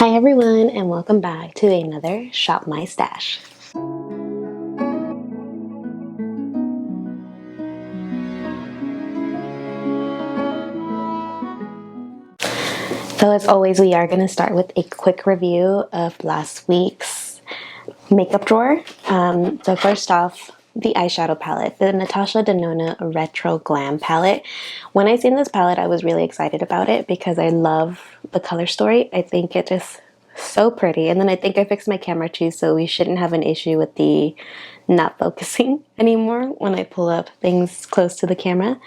Hi everyone, and welcome back to another Shop My Stash. So as always, we are going to start with a quick review of last week's makeup drawer. So first off, the eyeshadow palette, the Natasha Denona Retro Glam palette. When I seen this palette, I was really excited about it because I love the color story. I think it is so pretty. And then I think I fixed my camera too, so we shouldn't have an issue with the not focusing anymore when I pull up things close to the camera.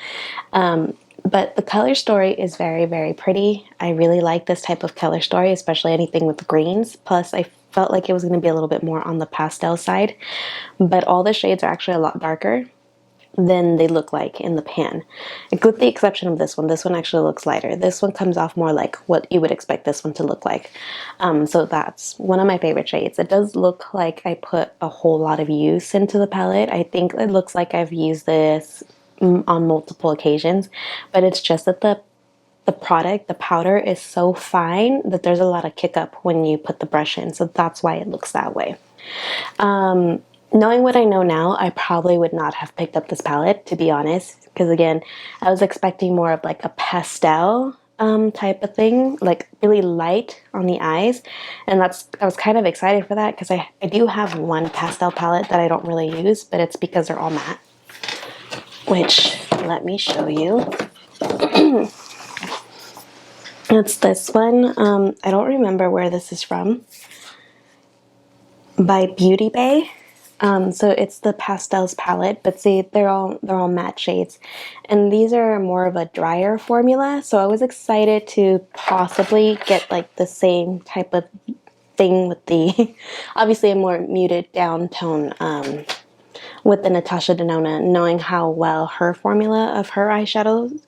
But the color story is very, very pretty. I really like this type of color story, especially anything with greens. Plus, I felt like it was going to be a little bit more on the pastel side, but all the shades are actually a lot darker than they look like in the pan. With the exception of this one actually looks lighter. This one comes off more like what you would expect this one to look like. So that's one of my favorite shades. It does look like I put a whole lot of use into the palette. I think it looks like I've used this on multiple occasions, but it's just that the product, the powder is so fine that there's a lot of kick up when you put the brush in. So that's why it looks that way. Knowing what I know now, I probably would not have picked up this palette, to be honest, because again, I was expecting more of like a pastel type of thing, like really light on the eyes. And I was kind of excited for that because I do have one pastel palette that I don't really use, but it's because they're all matte, which let me show you. It's this one. I don't remember where this is from. By Beauty Bay. So it's the pastels palette, but see, they're all matte shades, and these are more of a drier formula. So I was excited to possibly get like the same type of thing with the obviously a more muted down tone with the Natasha Denona, knowing how well her formula of her eyeshadows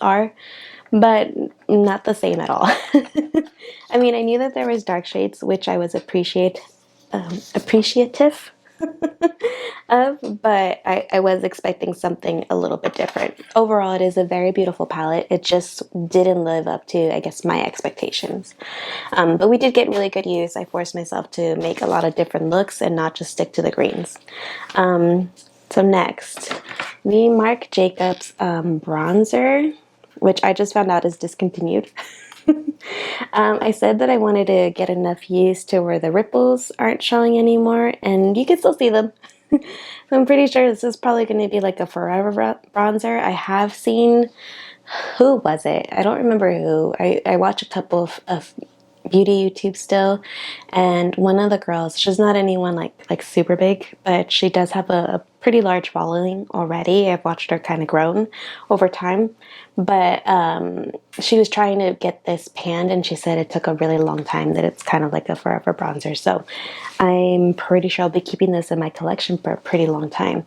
are, but not the same at all. I mean, I knew that there was dark shades, which I was appreciative of, but I was expecting something a little bit different. Overall, it is a very beautiful palette. It just didn't live up to, I guess, my expectations. But we did get really good use. I forced myself to make a lot of different looks and not just stick to the greens. So next, the Marc Jacobs bronzer, which I just found out is discontinued. I said that I wanted to get enough use to where the ripples aren't showing anymore, and you can still see them. So I'm pretty sure this is probably going to be like a forever bronzer. I have seen, who was it? I don't remember who. I watch a couple of beauty YouTube still, and one of the girls, she's not anyone like super big, but she does have a pretty large following already. I've watched her kind of grown over time, but she was trying to get this panned, and she said it took a really long time, that it's kind of like a forever bronzer. So I'm pretty sure I'll be keeping this in my collection for a pretty long time.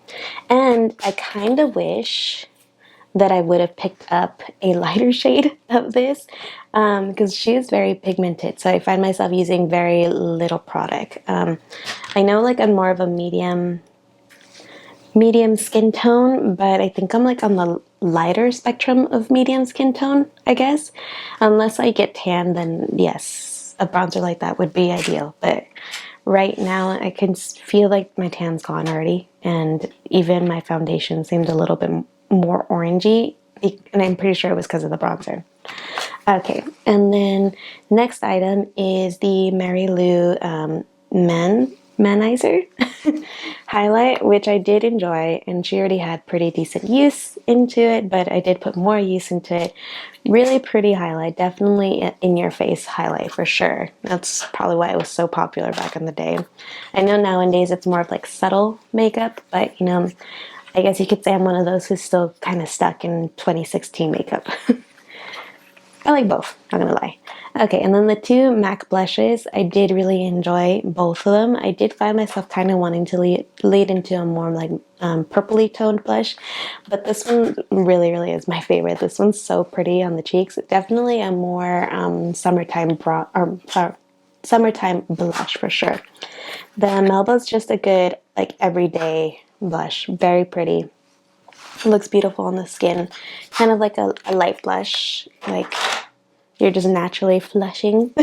And I kind of wish that I would have picked up a lighter shade of this because she is very pigmented. So I find myself using very little product. I know like I'm more of a medium skin tone, but I think I'm like on the lighter spectrum of medium skin tone, I guess. Unless I get tan, then yes, a bronzer like that would be ideal. But right now I can feel like my tan's gone already, and even my foundation seemed a little bit more orangey, and I'm pretty sure it was because of the bronzer. Okay, and then next item is the Mary Lou Manizer highlight, which I did enjoy, and she already had pretty decent use into it, but I did put more use into it. Really pretty highlight, definitely in your face highlight for sure. That's probably why it was so popular back in the day. I know nowadays it's more of like subtle makeup, but you know, I guess you could say I'm one of those who's still kind of stuck in 2016 makeup. I like both, not gonna lie. Okay, and then the two MAC blushes, I did really enjoy both of them. I did find myself kind of wanting to lead into a more like purpley toned blush, but this one really, really is my favorite. This one's so pretty on the cheeks. Definitely a more summertime blush for sure. The Melba's just a good like everyday blush, very pretty. It looks beautiful on the skin, kind of like a light blush, like you're just naturally flushing.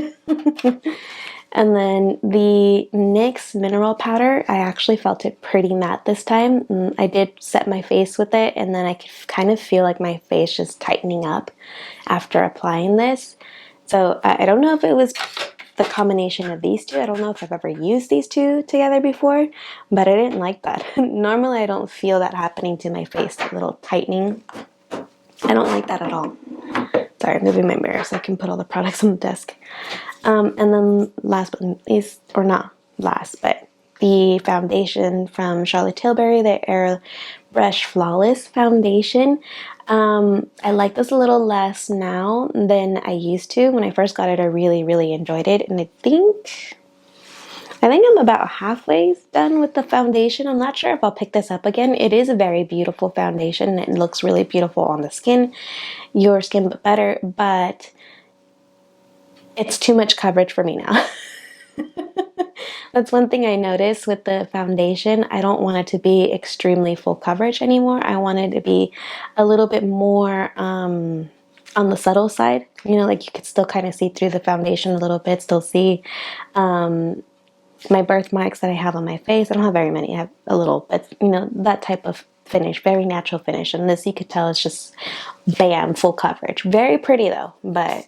And then the NYX mineral powder, I actually felt it pretty matte this time. I did set my face with it, and then I could kind of feel like my face just tightening up after applying this. So I don't know if it was the combination of these two. I don't know if I've ever used these two together before, but I didn't like that. Normally I don't feel that happening to my face, that little tightening. I don't like that at all. Sorry, I'm moving my mirror so I can put all the products on the desk. And then last but not least, or not last, but the foundation from Charlotte Tilbury, the Airbrush Flawless Foundation. I like this a little less now than I used to. When I first got it, I really, really enjoyed it. And I think I'm about halfway done with the foundation. I'm not sure if I'll pick this up again. It is a very beautiful foundation. It looks really beautiful on the skin, your skin but better, but it's too much coverage for me now. That's one thing I noticed with the foundation. I don't want it to be extremely full coverage anymore. I want it to be a little bit more on the subtle side. You know, like you could still kind of see through the foundation a little bit, still see my birthmarks that I have on my face. I don't have very many, I have a little, but you know, that type of finish, very natural finish. And this, you could tell, it's just bam, full coverage. Very pretty though, but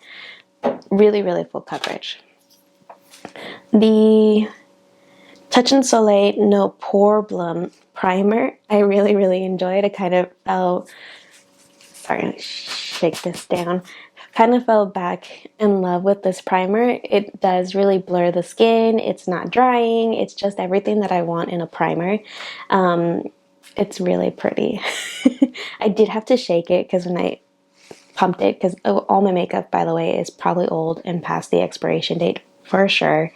really, really full coverage. The Touch in Soleil No Problem Primer, I really, really enjoyed. I kind of fell, sorry, shake this down. Kind of fell back in love with this primer. It does really blur the skin. It's not drying. It's just everything that I want in a primer. It's really pretty. I did have to shake it because when I pumped it, because all my makeup, by the way, is probably old and past the expiration date for sure.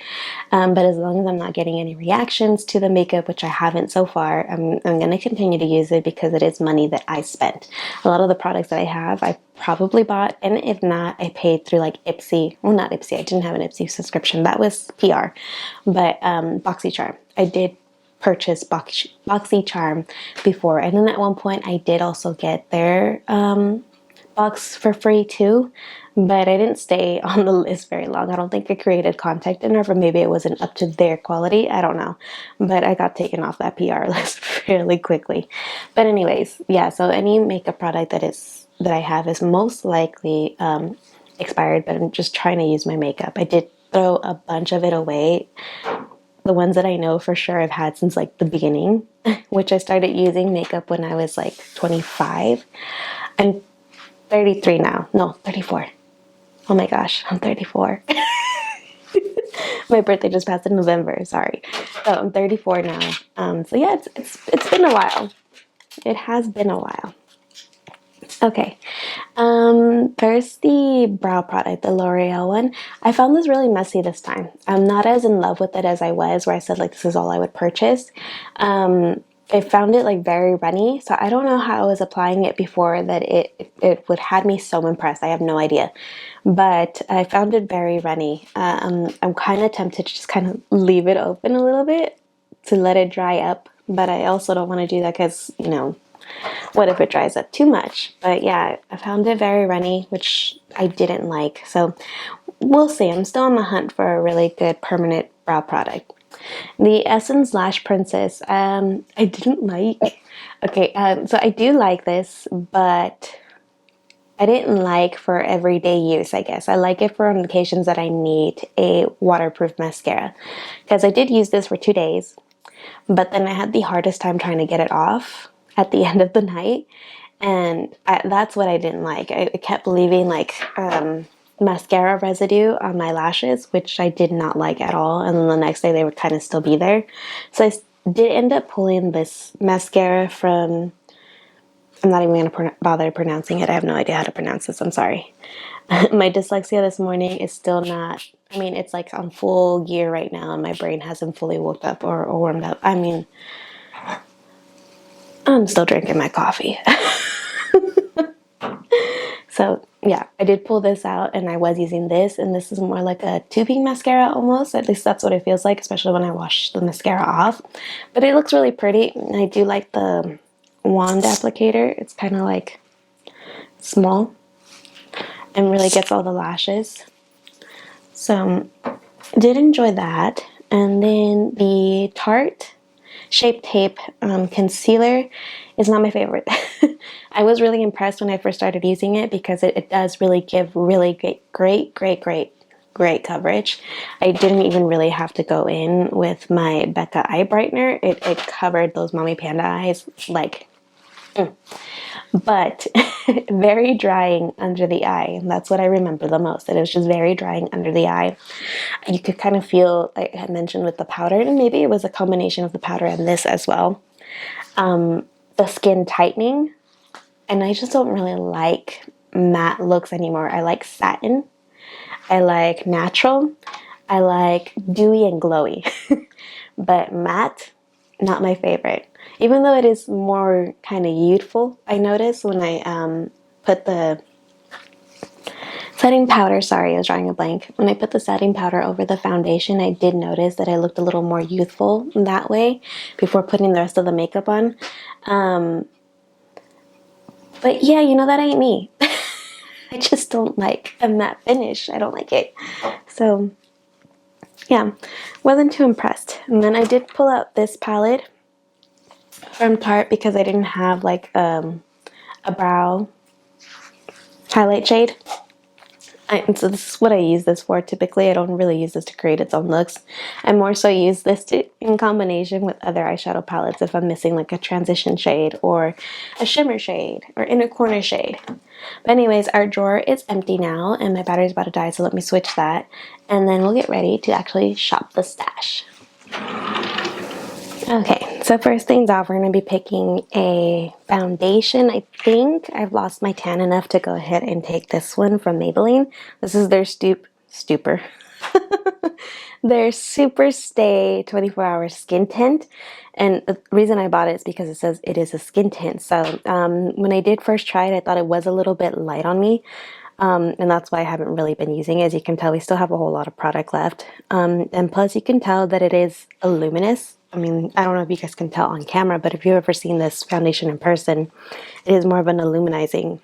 But as long as I'm not getting any reactions to the makeup, which I haven't so far, I'm going to continue to use it because it is money that I spent. A lot of the products that I have, I probably bought, and if not, I paid through like Ipsy. Well, not Ipsy. I didn't have an Ipsy subscription. That was PR. But BoxyCharm. I did purchase BoxyCharm before, and then at one point I did also get their box for free too, but I didn't stay on the list very long. I don't think I created contact enough, or maybe it wasn't up to their quality. I don't know, but I got taken off that PR list fairly quickly. But anyways, yeah, so any makeup product that I have is most likely expired, but I'm just trying to use my makeup. I did throw a bunch of it away. The ones that I know for sure I've had since like the beginning, which I started using makeup when I was like 25. I'm 33 now. No, 34. Oh my gosh, I'm 34. My birthday just passed in November, sorry. So I'm 34 now. So yeah, it's been a while. It has been a while. Okay. First, the brow product, the L'Oreal one. I found this really messy this time. I'm not as in love with it as I was, where I said like this is all I would purchase. I found it like very runny, so I don't know how I was applying it before that it would had me so impressed. I have no idea, but I found it very runny. I'm kind of tempted to just kind of leave it open a little bit to let it dry up, but I also don't want to do that because, you know, what if it dries up too much? But yeah, I found it very runny, which I didn't like. So we'll see. I'm still on the hunt for a really good permanent brow product. The Essence Lash Princess, I didn't like. Okay, so I do like this, but I didn't like for everyday use, I guess. I like it for on occasions that I need a waterproof mascara. Because I did use this for 2 days, but then I had the hardest time trying to get it off at the end of the night. And that's what I didn't like. I kept leaving like mascara residue on my lashes, which I did not like at all. And then the next day they would kind of still be there. So I did end up pulling this mascara from, I'm not even going to bother pronouncing it. I have no idea how to pronounce this. I'm sorry. My dyslexia this morning is still not, I mean, it's like on full gear right now and my brain hasn't fully woke up or warmed up. I mean, I'm still drinking my coffee. So yeah, I did pull this out and I was using this, and this is more like a tubing mascara almost. At least that's what it feels like, especially when I wash the mascara off. But it looks really pretty. And I do like the wand applicator. It's kind of like small. and really gets all the lashes. So did enjoy that. And then the Tarte Shape Tape concealer is not my favorite. I was really impressed when I first started using it because it does really give really great coverage. I didn't even really have to go in with my Becca eye brightener. It covered those mommy panda eyes like but very drying under the eye. That's what I remember the most. That it was just very drying under the eye. You could kind of feel, like I had mentioned with the powder, and maybe it was a combination of the powder and this as well, the skin tightening. And I just don't really like matte looks anymore. I like satin. I like natural. I like dewy and glowy. But matte, not my favorite. Even though it is more kind of youthful, I noticed when I put the setting powder, sorry, I was drawing a blank. When I put the setting powder over the foundation, I did notice that I looked a little more youthful that way before putting the rest of the makeup on. But yeah, you know, that ain't me. I just don't like a matte finish. I don't like it. So yeah, wasn't too impressed. And then I did pull out this palette from Tarte because I didn't have like a brow highlight shade. And so this is what I use this for typically. I don't really use this to create its own looks. I more so use this in combination with other eyeshadow palettes if I'm missing like a transition shade or a shimmer shade or inner corner shade. But anyways, our drawer is empty now and my battery's about to die, so let me switch that. And then we'll get ready to actually shop the stash. Okay, so first things off, we're going to be picking a foundation. I think I've lost my tan enough to go ahead and take this one from Maybelline. This is their Stupor. Their Super Stay 24-hour skin tint. And the reason I bought it is because it says it is a skin tint. So when I did first try it, I thought it was a little bit light on me. And that's why I haven't really been using it. As you can tell, we still have a whole lot of product left. And plus you can tell that it is a luminous. I mean, I don't know if you guys can tell on camera, but if you've ever seen this foundation in person, it is more of an illuminizing.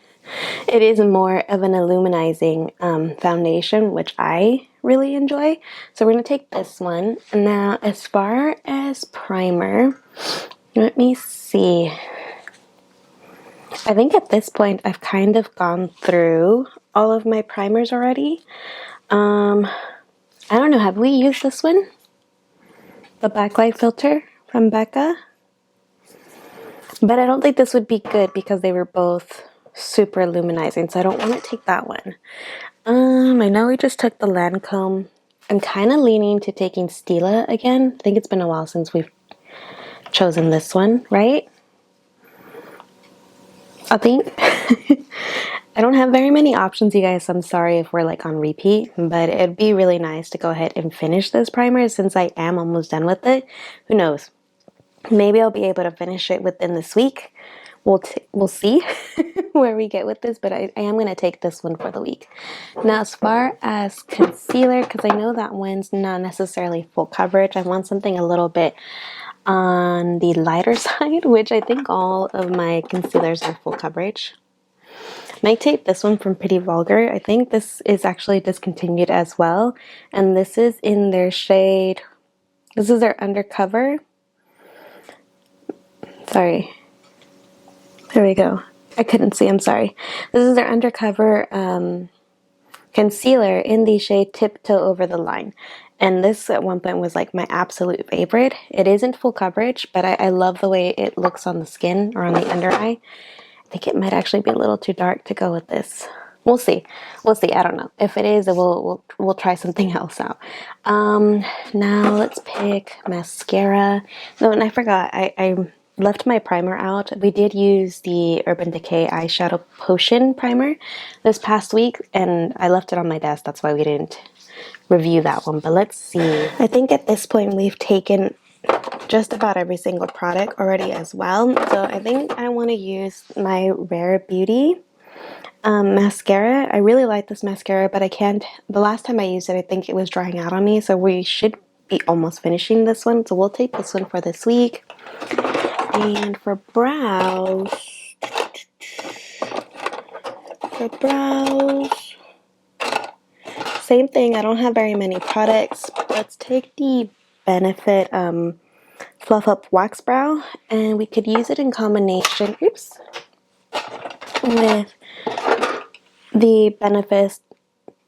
It is more of an illuminizing foundation, which I really enjoy. So we're going to take this one. Now, as far as primer, let me see. I think at this point I've kind of gone through all of my primers already. I don't know, have we used this one? The backlight filter from Becca? But I don't think this would be good because they were both super luminizing, so I don't want to take that one. I know we just took the Lancome. I'm kind of leaning to taking Stila again. I think it's been a while since we've chosen this one, right? I think I don't have very many options, you guys. I'm sorry if we're like on repeat, but it'd be really nice to go ahead and finish this primer since I am almost done with it. Who knows? Maybe I'll be able to finish it within this week. We'll see where we get with this, but I am going to take this one for the week. Now, as far as concealer, because I know that one's not necessarily full coverage, I want something a little bit on the lighter side, which I think all of my concealers are full coverage. Might take this one from Pretty Vulgar. I think this is actually discontinued as well, and this is in their shade, this is their Undercover. Sorry. There we go. I couldn't see, I'm sorry. This is their Undercover concealer in the shade Tiptoe Over the Line. And this at one point was like my absolute favorite. It isn't full coverage, but I love the way it looks on the skin or on the under eye. I think it might actually be a little too dark to go with this. We'll see. We'll see. I don't know. If it is, we'll try something else out. Now let's pick mascara. No, and I forgot. I left my primer out. We did use the Urban Decay Eyeshadow Potion Primer this past week, and I left it on my desk. That's why we didn't review that one. But let's see. I think at this point we've taken just about every single product already as well. So I think I want to use my Rare Beauty mascara. I really like this mascara, but I can't, the last time I used it, I think it was drying out on me. So we should be almost finishing this one. So we'll take this one for this week. And for brows, same thing. I don't have very many products. Let's take the Benefit Fluff Up Wax Brow, and we could use it in combination, oops, with the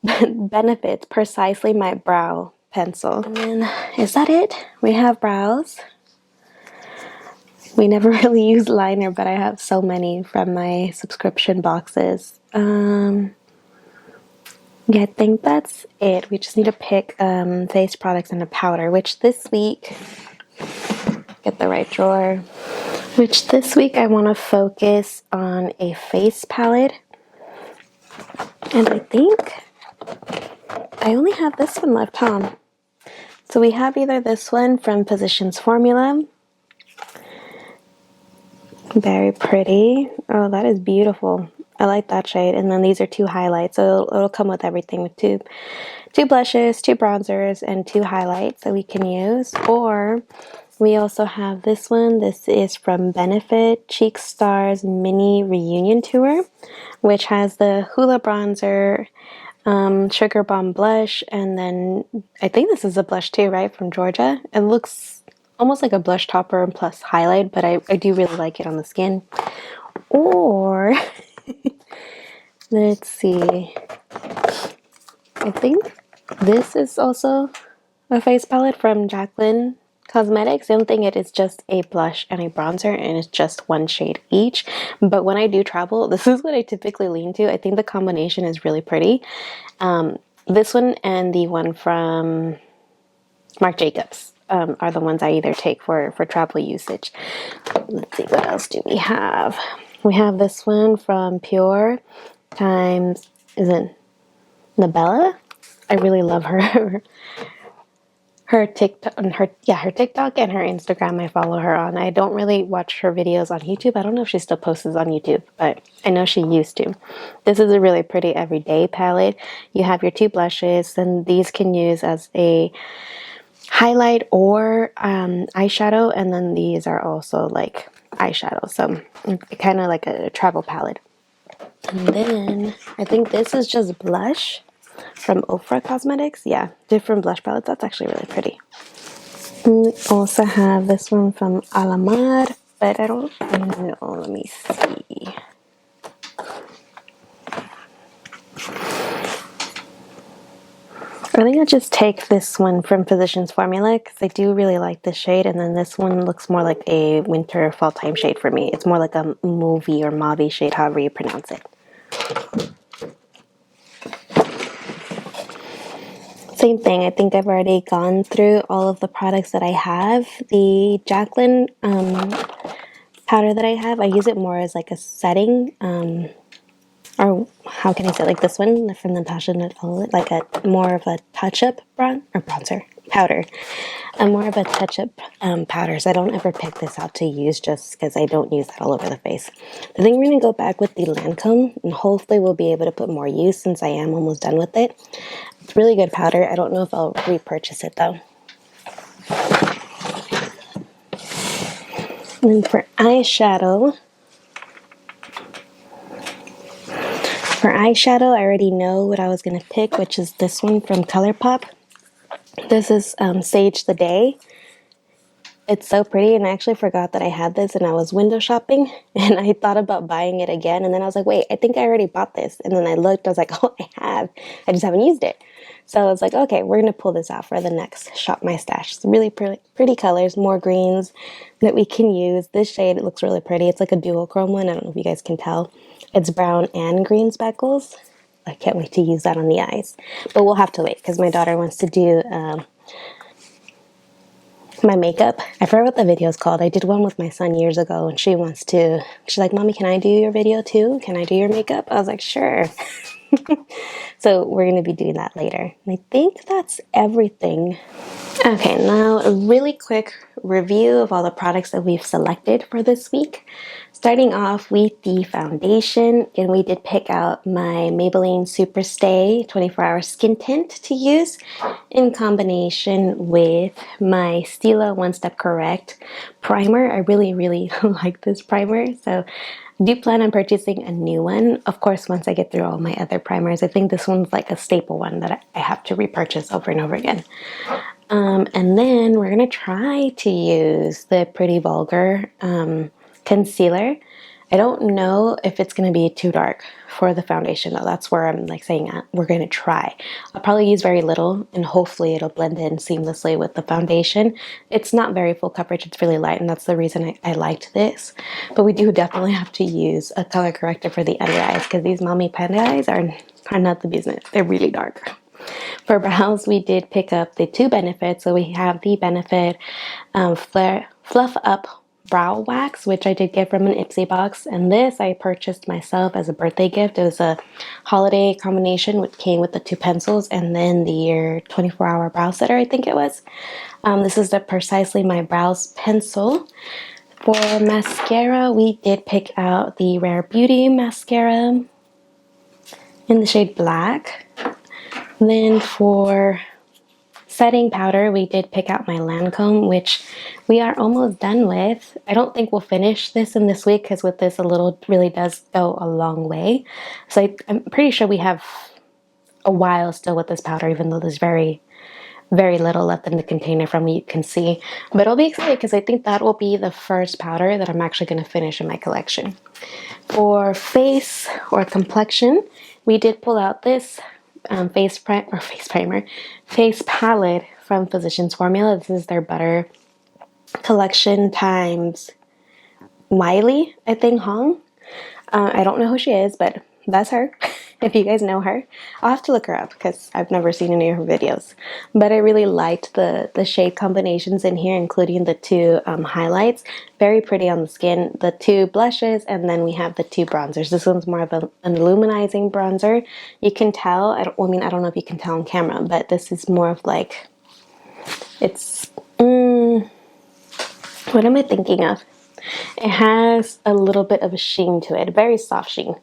Benefits Precisely My Brow pencil. And then, is that it? We have brows. We never really use liner, but I have so many from my subscription boxes. Yeah, I think that's it. We just need to pick face products and a powder, which this week, get the right drawer, which this week I want to focus on a face palette. And I think I only have this one left, huh? So we have either this one from Physicians Formula. Very pretty. Oh, that is beautiful. I like that shade. And then these are two highlights. So it'll come with everything, with two blushes, two bronzers, and two highlights that we can use. Or we also have this one. This is from Benefit Cheek Stars Mini Reunion Tour, which has the Hoola bronzer, Sugar Bomb blush, and then I think this is a blush too, right? From Georgia. It looks almost like a blush topper plus highlight, but I do really like it on the skin. Or let's see, I think this is also a face palette from Jaclyn Cosmetics. The only thing, it is just a blush and a bronzer, and it's just one shade each. But when I do travel, this is what I typically lean to. I think the combination is really pretty. This one and the one from Marc Jacobs are the ones I either take for travel usage. Let's see, what else do we have? We have this one from Pure times, is it Nabella? I really love her. Her TikTok and her TikTok and her Instagram I follow her on. I don't really watch her videos on YouTube. I don't know if she still posts on YouTube, but I know she used to. This is a really pretty everyday palette. You have your two blushes, and these can use as a highlight or eyeshadow, and then these are also like eyeshadow, so kind of like a travel palette. And then I think this is just blush from Ofra Cosmetics. Yeah, different blush palettes. That's actually really pretty. And we also have this one from Alamar, but I don't know. Let me see. I think I'll just take this one from Physicians Formula because I do really like this shade, and then this one looks more like a winter fall time shade for me. It's more like a mauvey or mauve shade, however you pronounce it. Same thing. I think I've already gone through all of the products that I have. The Jaclyn powder that I have, I use it more as like a setting, or how can I say, like this one from Natasha Nadal, like a more of a touch-up bronzer powder. More of a touch-up powder, so I don't ever pick this out to use just because I don't use that all over the face. I think we're going to go back with the Lancome, and hopefully we'll be able to put more use since I am almost done with it. It's really good powder. I don't know if I'll repurchase it though. And for eyeshadow, I already know what I was going to pick, which is this one from ColourPop. This is Sage the Day. It's so pretty, and I actually forgot that I had this, and I was window shopping, and I thought about buying it again, and then I was like, wait, I think I already bought this. And then I looked, I was like, oh, I have. I just haven't used it. So I was like, okay, we're going to pull this out for the next Shop My Stash. It's really pretty colors, more greens that we can use. This shade, it looks really pretty. It's like a dual chrome one. I don't know if you guys can tell. It's brown and green speckles. I can't wait to use that on the eyes. But we'll have to wait because my daughter wants to do my makeup. I forgot what the video is called. I did one with my son years ago, and she's like, Mommy, can I do your video too? Can I do your makeup? I was like, sure. So we're going to be doing that later. And I think that's everything. Okay, now a really quick review of all the products that we've selected for this week. Starting off with the foundation, and we did pick out my Maybelline Superstay 24-hour skin tint to use in combination with my Stila One Step Correct primer. I really like this primer, so Do plan on purchasing a new one, of course, once I get through all my other primers. I think this one's like a staple one that I have to repurchase over and over again. And then we're gonna try to use the Pretty Vulgar concealer. I don't know if it's gonna be too dark for the foundation though. That's where I'm like saying we're gonna try. I'll probably use very little and hopefully it'll blend in seamlessly with the foundation. It's not very full coverage, it's really light, and that's the reason I liked this. But we do definitely have to use a color corrector for the under eyes because these mommy panda eyes are not the business. They're really dark. For brows, we did pick up the two Benefits. So we have the Benefit Fluff Up Brow Wax, which I did get from an Ipsy box. And this I purchased myself as a birthday gift. It was a holiday combination which came with the two pencils and then the 24-hour brow setter, I think it was. This is the Precisely My Brows pencil. For mascara, we did pick out the Rare Beauty mascara in the shade Black. Then for setting powder, we did pick out my Lancome, which we are almost done with. I don't think we'll finish this in this week because with this a little really does go a long way. So I'm pretty sure we have a while still with this powder, even though there's very, very little left in the container from what you can see. But I'll be excited because I think that will be the first powder that I'm actually going to finish in my collection. For face or complexion, we did pull out this face palette from Physicians Formula. This is their butter collection times Miley, I think, Hong. I don't know who she is, but that's her. If you guys know her, I'll have to look her up because I've never seen any of her videos. But I really liked the shade combinations in here, including the two highlights. Very pretty on the skin. The two blushes, and then we have the two bronzers. This one's more of an illuminizing bronzer. You can tell, I don't know if you can tell on camera, but this is more of like, it's, what am I thinking of? It has a little bit of a sheen to it, a very soft sheen.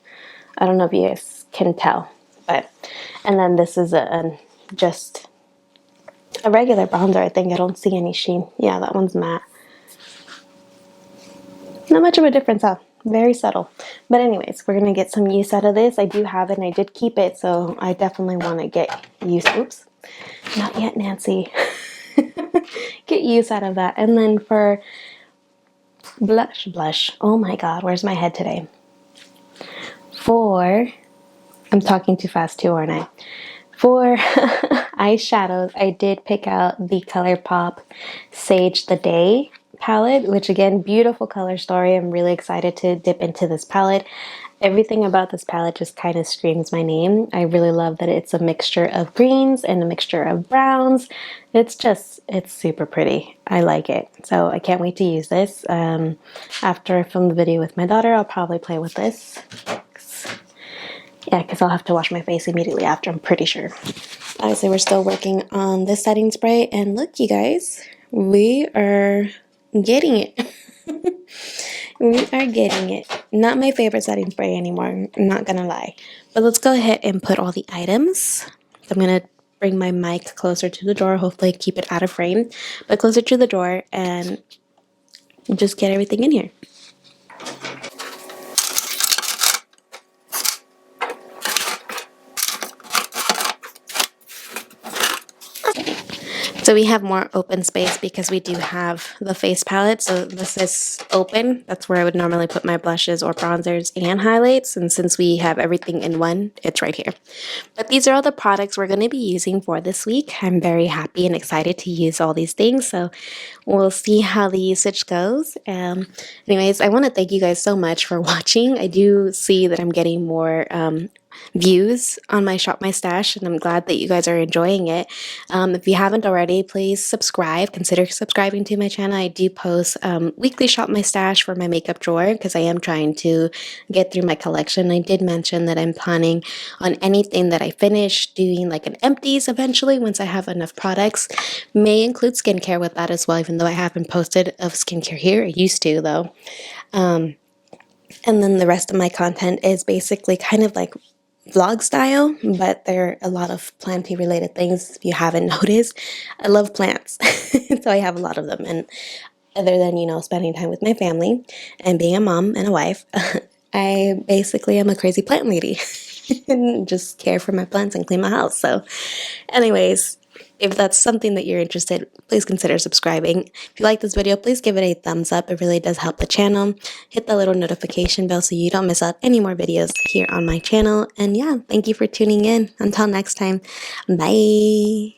I don't know if you guys can tell, but, and then this is just a regular bronzer. I think I don't see any sheen. Yeah, that one's matte. Not much of a difference, huh? Very subtle. But anyways, we're gonna get some use out of this. I do have it and I did keep it, so I definitely want to get use. Oops, not yet, Nancy. Get use out of that. And then for blush. Oh my god, where's my head today? I'm talking too fast too, aren't I? For eyeshadows, I did pick out the ColourPop Sage the Day palette, which again, beautiful color story. I'm really excited to dip into this palette. Everything about this palette just kind of screams my name. I really love that it's a mixture of greens and a mixture of browns. It's super pretty. I like it. So I can't wait to use this. After I film the video with my daughter, I'll probably play with this. Yeah, because I'll have to wash my face immediately after, I'm pretty sure. Obviously, we're still working on this setting spray. And look, you guys, we are getting it. We are getting it. Not my favorite setting spray anymore, I'm not gonna lie. But let's go ahead and put all the items. I'm gonna bring my mic closer to the door, hopefully keep it out of frame, but closer to the door and just get everything in here. So we have more open space because we do have the face palette. So this is open. That's where I would normally put my blushes or bronzers and highlights. And since we have everything in one, it's right here. But these are all the products we're going to be using for this week. I'm very happy and excited to use all these things. So we'll see how the usage goes. Anyways, I want to thank you guys so much for watching. I do see that I'm getting more views on my Shop My Stash, and I'm glad that you guys are enjoying it. If you haven't already, please subscribe. Consider subscribing to my channel. I do post weekly Shop My Stash for my makeup drawer because I am trying to get through my collection. I did mention that I'm planning on anything that I finish doing like an empties eventually once I have enough products. May include skincare with that as well, even though I haven't posted of skincare here. I used to though. And then the rest of my content is basically kind of like vlog style, but there are a lot of planty related things if you haven't noticed. I love plants, so I have a lot of them. And other than, spending time with my family and being a mom and a wife, I basically am a crazy plant lady and just care for my plants and clean my house. So, anyways, if that's something that you're interested, please consider subscribing. If you like this video, please give it a thumbs up. It really does help the channel. Hit the little notification bell so you don't miss out any more videos here on my channel. And yeah, thank you for tuning in. Until next time, bye.